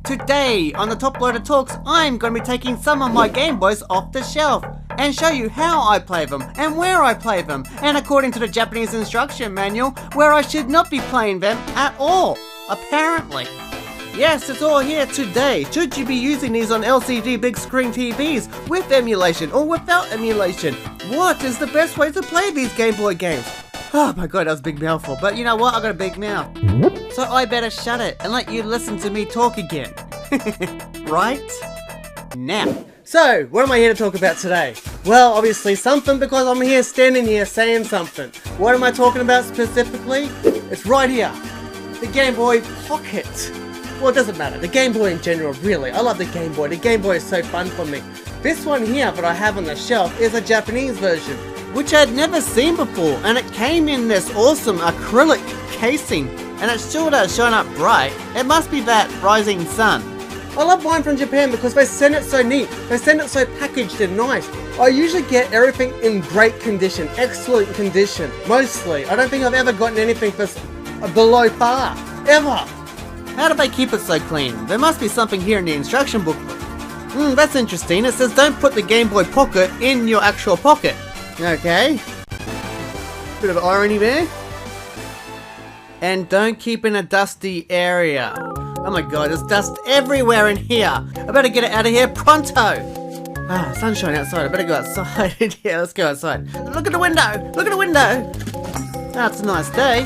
Today on the Top Loader Talks, I'm going to be taking some of my Game Boys off the shelf and show you how I play them and where I play them, and according to the Japanese instruction manual, where I should not be playing them at all, apparently. Yes, it's all here today. Should you be using these on LCD big screen TVs with emulation or without emulation? What is the best way to play these Game Boy games? Oh my god, that was a big mouthful, but you know what, I got a big mouth. So I better shut it and let you listen to me talk again. Right? Now. So, what am I here to talk about today? Well, obviously something, because I'm here standing here saying something. What am I talking about specifically? It's right here. The Game Boy Pocket. Well, it doesn't matter. The Game Boy in general, really. I love the Game Boy. The Game Boy is so fun for me. This one here that I have on the shelf is a Japanese version, which I'd never seen before, and it came in this awesome acrylic casing, and it sure does shine up bright. It must be that rising sun. I love buying from Japan because they send it so neat, they send it so packaged and nice. I usually get everything in great condition, excellent condition, mostly. I don't think I've ever gotten anything that's below par, ever. How do they keep it so clean? There must be something here in the instruction booklet. That's interesting. It says don't put the Game Boy Pocket in your actual pocket. Okay. Bit of irony there. And don't keep in a dusty area. Oh my god, there's dust everywhere in here. I better get it out of here pronto. Ah, sunshine outside. I better go outside. Yeah, let's go outside. Look at the window. Look at the window. That's a nice day.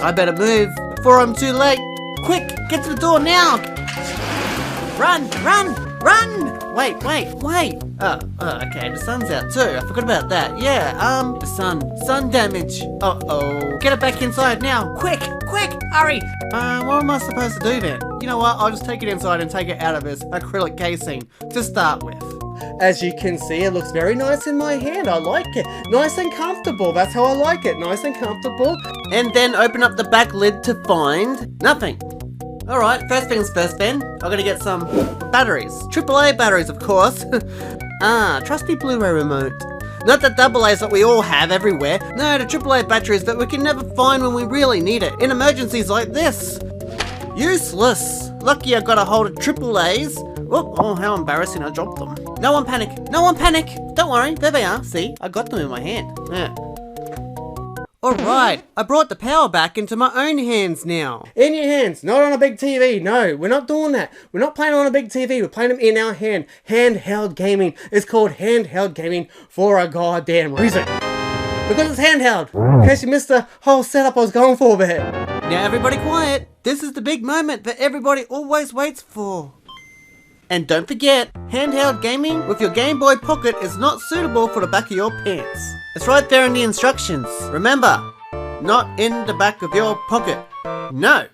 I better move before I'm too late. Quick, get to the door now. Run, run, run. Wait. Okay, the sun's out too. I forgot about that. Yeah, the sun damage. Uh-oh. Get it back inside now. Quick, hurry. What am I supposed to do then? You know what? I'll just take it inside and take it out of this acrylic casing to start with. As you can see, it looks very nice in my hand. I like it. Nice and comfortable. That's how I like it. Nice and comfortable. And then open up the back lid to find nothing. Alright, first things first then. I'm gonna get some batteries. AAA batteries, of course. Trusty Blu-ray remote. Not the AA's that we all have everywhere. No, the AAA batteries that we can never find when we really need it. In emergencies like this. Useless. Lucky I got a hold of AAA's. Oh, how embarrassing, I dropped them. No one panic. Don't worry, there they are. See, I got them in my hand. Yeah. Alright, I brought the power back into my own hands now. In your hands, not on a big TV. No, we're not doing that. We're not playing on a big TV, we're playing them in our hand. Handheld gaming is called handheld gaming for a goddamn reason. Because it's handheld. In case you missed the whole setup I was going for there. Now everybody quiet. This is the big moment that everybody always waits for. And don't forget, handheld gaming with your Game Boy Pocket is not suitable for the back of your pants. It's right there in the instructions. Remember, not in the back of your pocket. No.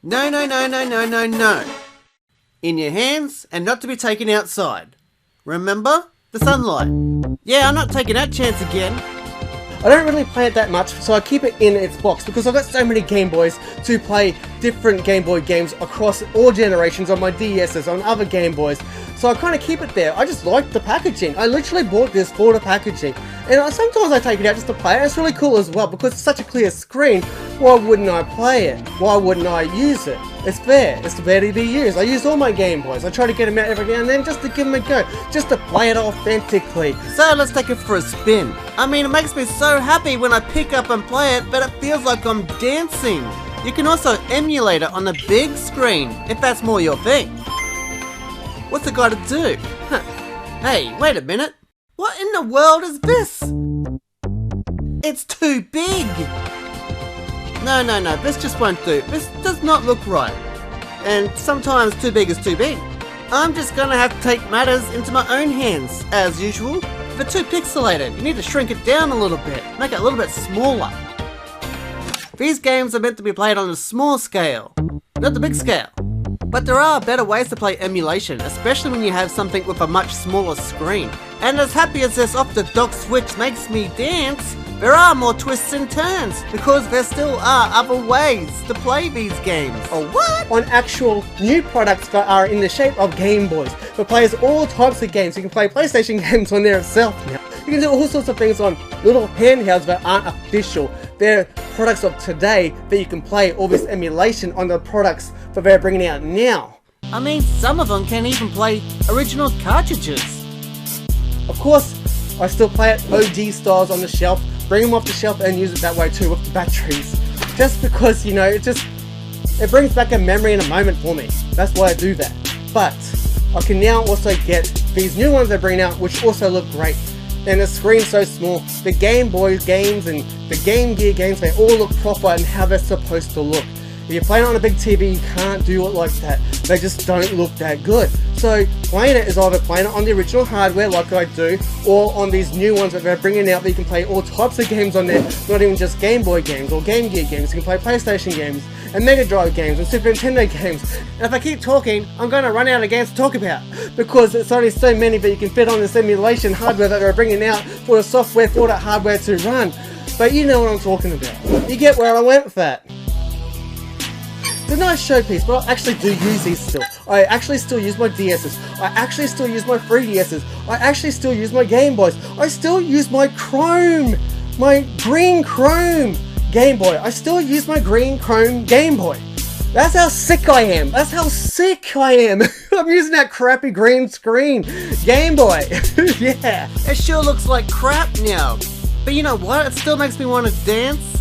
No. In your hands and not to be taken outside. Remember, the sunlight. Yeah, I'm not taking that chance again. I don't really play it that much, so I keep it in its box because I've got so many Game Boys to play different Game Boy games across all generations on my DS's, on other Game Boys. So I kind of keep it there. I just like the packaging. I literally bought this for the packaging. And sometimes I take it out just to play it. It's really cool as well because it's such a clear screen. Why wouldn't I play it? Why wouldn't I use it? It's fair. It's fair to be used. I use all my Game Boys. I try to get them out every now and then just to give them a go. Just to play it authentically. So let's take it for a spin. I mean, it makes me so happy when I pick up and play it, but it feels like I'm dancing. You can also emulate it on the big screen, if that's more your thing. What's it gotta do? Hey, wait a minute. What in the world is this? It's too big. No, this just won't do. This does not look right. And sometimes too big is too big. I'm just gonna have to take matters into my own hands, as usual. If it's too pixelated, you need to shrink it down a little bit, make it a little bit smaller. These games are meant to be played on a small scale, not the big scale. But there are better ways to play emulation, especially when you have something with a much smaller screen. And as happy as this off-the-dock switch makes me dance, there are more twists and turns, because there still are other ways to play these games. Oh, what? On actual new products that are in the shape of Game Boys, that plays all types of games. You can play PlayStation games on there itself now. You can do all sorts of things on little handhelds that aren't official. They're products of today that you can play all this emulation on the products that they're bringing out now. I mean, some of them can even play original cartridges. Of course, I still play it OG styles on the shelf, bring them off the shelf and use it that way too with the batteries. Just because, you know, it brings back a memory and a moment for me. That's why I do that. But I can now also get these new ones they bring out, which also look great. And the screen's so small. The Game Boy games and the Game Gear games, they all look proper and how they're supposed to look. If you're playing on a big TV, you can't do it like that. They just don't look that good. So playing it is either playing it on the original hardware like I do, or on these new ones that they're bringing out that you can play all types of games on there, not even just Game Boy games or Game Gear games. You can play PlayStation games and Mega Drive games and Super Nintendo games. And if I keep talking, I'm going to run out of games to talk about, because it's only so many that you can fit on this emulation hardware that they're bringing out for the software for that hardware to run. But you know what I'm talking about. You get where I went with that. It's a nice showpiece, but I actually do use these still. I actually still use my DS's. I actually still use my 3DS's. I actually still use my Game Boys. I still use my Chrome, my green Chrome Game Boy. I still use my green Chrome Game Boy. That's how sick I am. That's how sick I am. I'm using that crappy green screen Game Boy. Yeah. It sure looks like crap now. But you know what? It still makes me want to dance.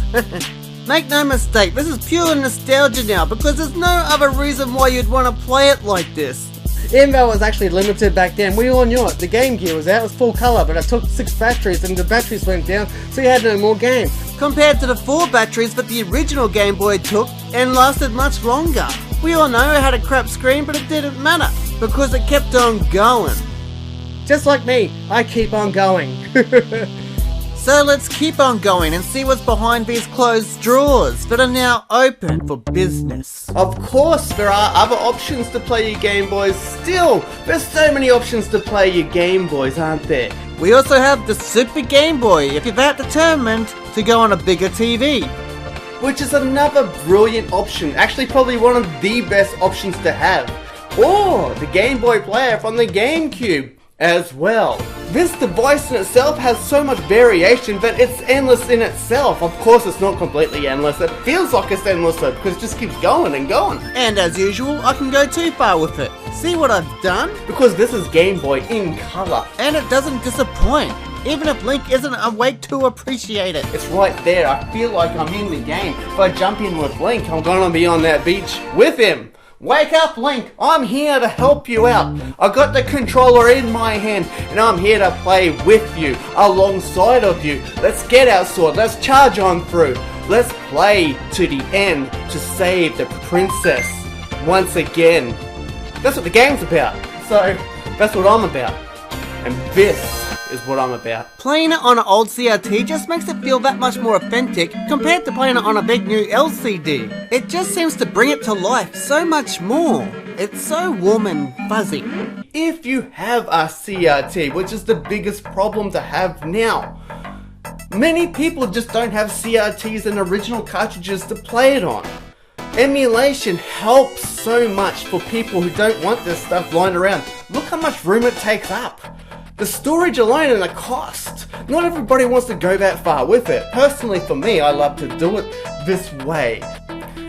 Make no mistake, this is pure nostalgia now, because there's no other reason why you'd want to play it like this. Even though it was actually limited back then, we all knew it. The Game Gear was out, it was full colour, but it took 6 batteries and the batteries went down, so you had no more game. Compared to the 4 batteries that the original Game Boy took and lasted much longer. We all know it had a crap screen, but it didn't matter, because it kept on going. Just like me, I keep on going. So let's keep on going and see what's behind these closed drawers that are now open for business. Of course, there are other options to play your Game Boys still. There's so many options to play your Game Boys, aren't there? We also have the Super Game Boy if you're that determined to go on a bigger TV. Which is another brilliant option, actually probably one of the best options to have. Or the Game Boy player from the GameCube as well. This device in itself has so much variation that it's endless in itself. Of course it's not completely endless, it feels like it's endless though, because it just keeps going and going. And as usual, I can go too far with it. See what I've done? Because this is Game Boy in colour. And it doesn't disappoint, even if Link isn't awake to appreciate it. It's right there, I feel like I'm in the game. If I jump in with Link, I'm gonna be on that beach with him. Wake up, Link! I'm here to help you out. I got the controller in my hand and I'm here to play with you, alongside of you. Let's get our sword, let's charge on through. Let's play to the end to save the princess once again. That's what the game's about. So, that's what I'm about. And this is what I'm about. Playing it on an old CRT just makes it feel that much more authentic compared to playing it on a big new LCD. It just seems to bring it to life so much more. It's so warm and fuzzy. If you have a CRT, which is the biggest problem to have now, many people just don't have CRTs and original cartridges to play it on. Emulation helps so much for people who don't want this stuff lying around. Look how much room it takes up. The storage alone and the cost. Not everybody wants to go that far with it. Personally for me, I love to do it this way.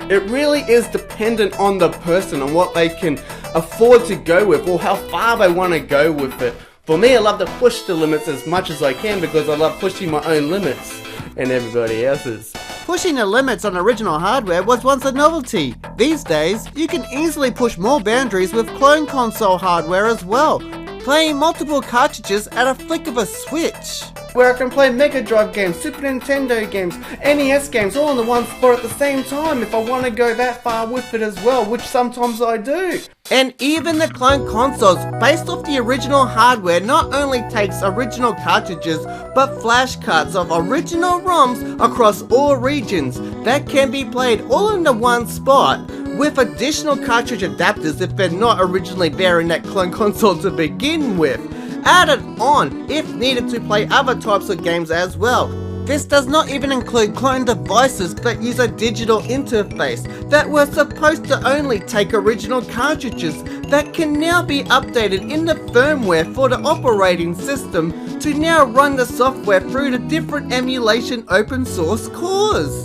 It really is dependent on the person and what they can afford to go with or how far they want to go with it. For me, I love to push the limits as much as I can because I love pushing my own limits and everybody else's. Pushing the limits on original hardware was once a novelty. These days, you can easily push more boundaries with clone console hardware as well, playing multiple cartridges at a flick of a switch. Where I can play Mega Drive games, Super Nintendo games, NES games all in the one spot at the same time if I want to go that far with it as well, which sometimes I do. And even the clone consoles, based off the original hardware, not only takes original cartridges, but flash cards of original ROMs across all regions that can be played all in the one spot, with additional cartridge adapters if they're not originally there in that clone console to begin with, added on if needed to play other types of games as well. This does not even include clone devices that use a digital interface that were supposed to only take original cartridges that can now be updated in the firmware for the operating system to now run the software through the different emulation open source cores.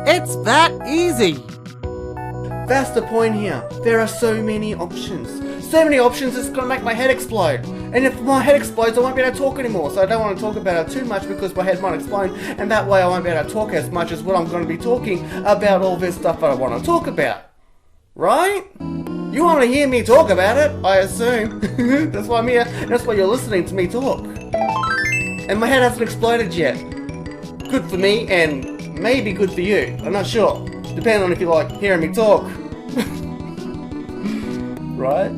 It's that easy. That's the point here. There are so many options. So many options, it's gonna make my head explode. And if my head explodes, I won't be able to talk anymore. So I don't want to talk about it too much because my head might explode. And that way I won't be able to talk as much as what I'm going to be talking about all this stuff that I want to talk about. Right? You want to hear me talk about it, I assume. That's why I'm here. That's why you're listening to me talk. And my head hasn't exploded yet. Good for me and maybe good for you. I'm not sure. Depending on if you like hearing me talk. Right?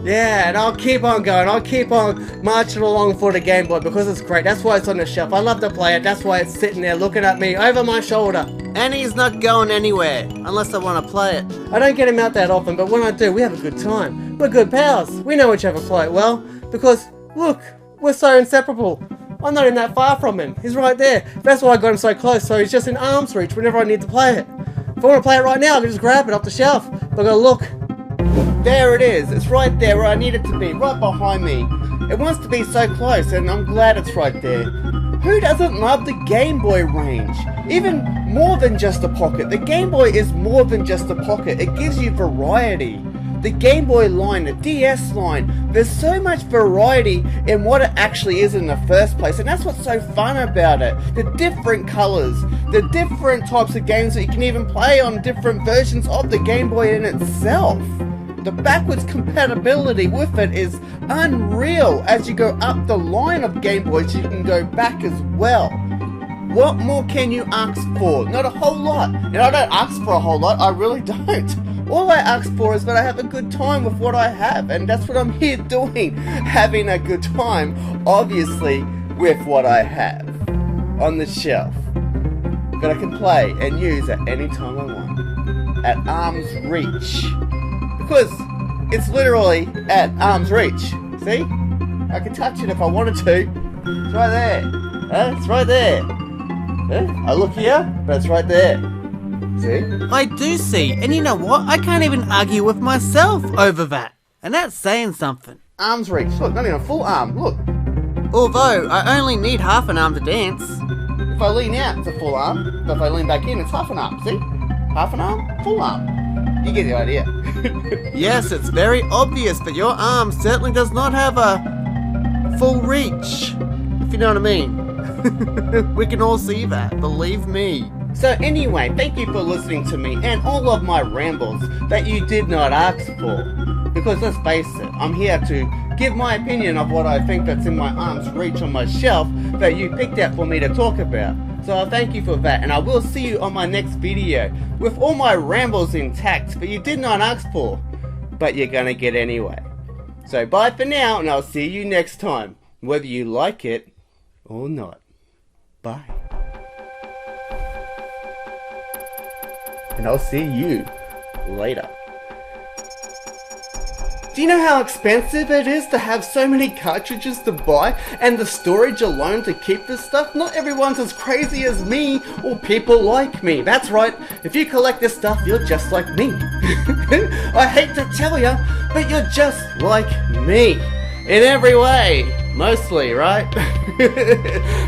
Yeah, and I'll keep on going. I'll keep on marching along for the Game Boy because it's great. That's why it's on the shelf. I love to play it. That's why it's sitting there looking at me over my shoulder. And he's not going anywhere unless I want to play it. I don't get him out that often, but when I do, we have a good time. We're good pals. We know each other quite well because, look, we're so inseparable. I'm not even that far from him. He's right there. That's why I got him so close, so he's just in arm's reach whenever I need to play it. If I want to play it right now, I can just grab it off the shelf. But I gotta look. There it is. It's right there where I need it to be, right behind me. It wants to be so close, and I'm glad it's right there. Who doesn't love the Game Boy range? Even more than just a pocket. The Game Boy is more than just a pocket. It gives you variety. The Game Boy line, the DS line, there's so much variety in what it actually is in the first place, and that's what's so fun about it. The different colors, the different types of games that you can even play on different versions of the Game Boy in itself. The backwards compatibility with it is unreal. As you go up the line of Game Boys, you can go back as well. What more can you ask for? Not a whole lot. And I don't ask for a whole lot, I really don't. All I ask for is that I have a good time with what I have, and that's what I'm here doing. Having a good time, obviously, with what I have on the shelf. That I can play and use at any time I want. At arm's reach. Because it's literally at arm's reach. See? I can touch it if I wanted to. It's right there. It's right there. I look here, but it's right there. See? I do see, and you know what? I can't even argue with myself over that. And that's saying something. Arm's reach. Look, not even a full arm. Look. Although, I only need half an arm to dance. If I lean out, it's a full arm. But if I lean back in, it's half an arm. See? Half an arm, full arm. You get the idea. Yes, it's very obvious, but your arm certainly does not have a full reach. If you know what I mean. We can all see that, believe me. So anyway, thank you for listening to me and all of my rambles that you did not ask for. Because let's face it, I'm here to give my opinion of what I think that's in my arm's reach on my shelf that you picked out for me to talk about. So I thank you for that, and I will see you on my next video with all my rambles intact that you did not ask for, but you're gonna get anyway. So bye for now, and I'll see you next time, whether you like it or not. Bye. And I'll see you later. Do you know how expensive it is to have so many cartridges to buy and the storage alone to keep this stuff? Not everyone's as crazy as me or people like me. That's right, if you collect this stuff, you're just like me. I hate to tell you, but you're just like me. In every way. Mostly, right?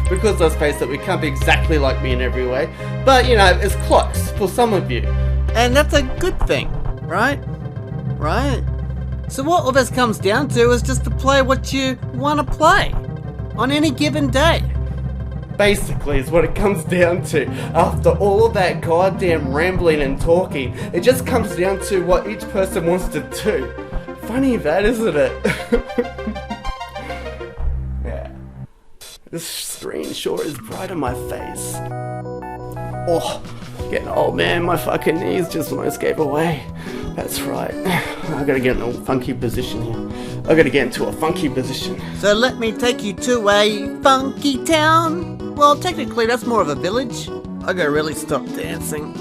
Because let's face it, we can't be exactly like me in every way. But, you know, it's close for some of you. And that's a good thing, right? Right? So what all this comes down to is just to play what you want to play on any given day. Basically is what it comes down to. After all of that goddamn rambling and talking, it just comes down to what each person wants to do. Funny that, isn't it? Yeah. This screen sure is bright on my face. Oh, getting old, man. My fucking knees just almost gave away. That's right. I gotta get in a funky position here. I gotta get into a funky position. So let me take you to a funky town. Well, technically that's more of a village. I gotta really stop dancing.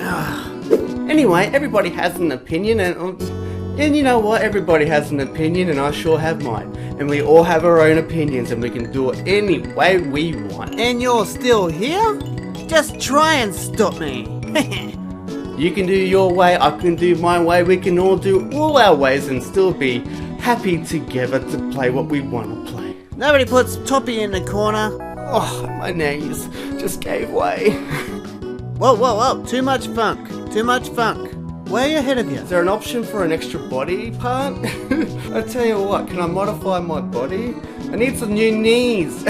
Anyway, everybody has an opinion, and you know what? Everybody has an opinion, and I sure have mine. And we all have our own opinions, and we can do it any way we want. And you're still here? Just try and stop me. You can do your way, I can do my way, we can all do all our ways and still be happy together to play what we want to play. Nobody puts Toppy in the corner. Oh, my knees just gave way. Whoa, whoa, whoa, too much funk, too much funk. way ahead of you. Is there an option for an extra body part? I tell you what, can I modify my body? I need some new knees.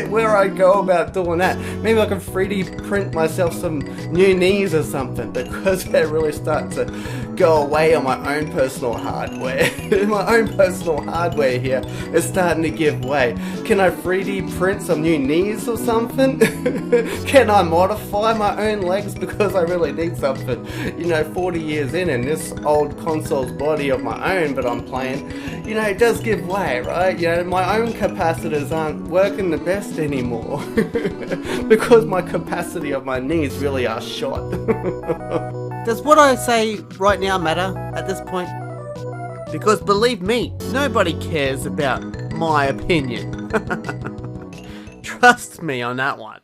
Where I go about doing that? Maybe I can 3D print myself some new knees or something, because they're really starting to go away on my own personal hardware. My own personal hardware here is starting to give way. Can I 3D print some new knees or something? Can I modify my own legs, because I really need something? You know, 40 years in this old console's body of my own, but I'm playing, you know, it does give way, right? You know, my own capacitors aren't working the best anymore because my capacity of my knees really are shot. Does what I say right now matter at this point? Because believe me, nobody cares about my opinion. Trust me on that one.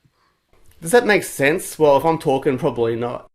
Does that make sense? Well, if I'm talking, probably not.